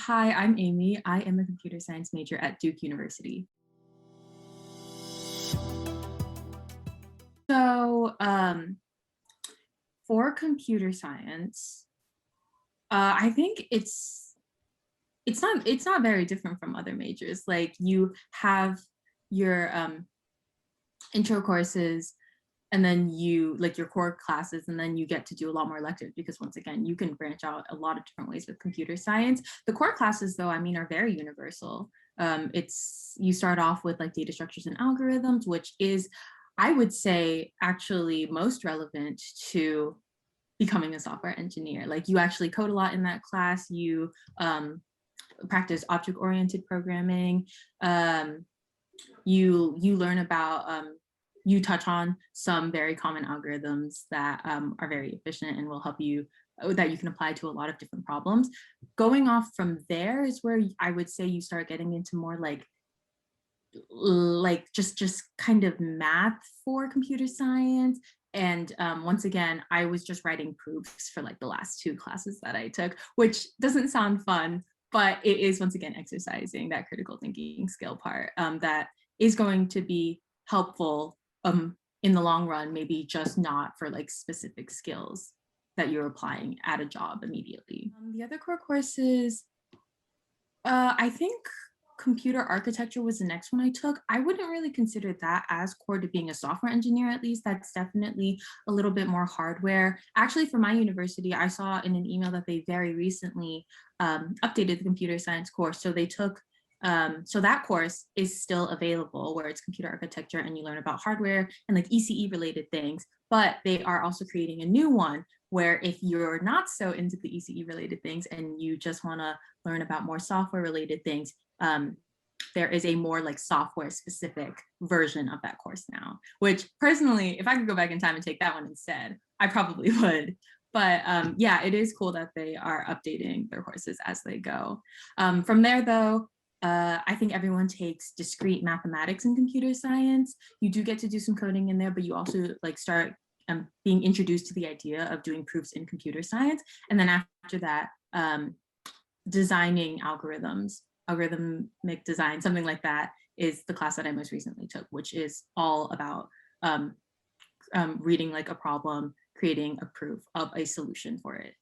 Hi, I'm Amy. I am a computer science major at Duke University. So, for computer science, I think it's not very different from other majors. Like you have your intro courses, and then you like your core classes, and then you get to do a lot more electives because once again, you can branch out a lot of different ways with computer science. The core classes, though, I mean, are very universal. It's you start off with like data structures and algorithms, which is, I would say, actually most relevant to becoming a software engineer. Like you actually code a lot in that class. You practice object-oriented programming. You learn about you touch on some very common algorithms that are very efficient and will help you that you can apply to a lot of different problems. Going off from there is where I would say you start getting into more like just kind of math for computer science. And once again, I was just writing proofs for like the last two classes that I took, which doesn't sound fun, but it is once again exercising that critical thinking skill part that is going to be helpful in the long run, maybe just not for like specific skills that you're applying at a job immediately. The other core courses, I think computer architecture was the next one I took. I wouldn't really consider that as core to being a software engineer, at least. That's definitely a little bit more hardware. Actually, for my university, I saw in an email that they very recently updated the computer science course. So they took, so that course is still available where it's computer architecture and you learn about hardware and like ECE related things, but they are also creating a new one where if you're not so into the ECE related things and you just want to learn about more software related things, there is a more like software specific version of that course now, which personally, if I could go back in time and take that one instead, I probably would. But yeah, it is cool that they are updating their courses as they go. From there though, I think everyone takes discrete mathematics and computer science. You do get to do some coding in there, but you also like start being introduced to the idea of doing proofs in computer science. And then after that, designing algorithmic design, something like that is the class that I most recently took, which is all about reading like a problem, creating a proof of a solution for it.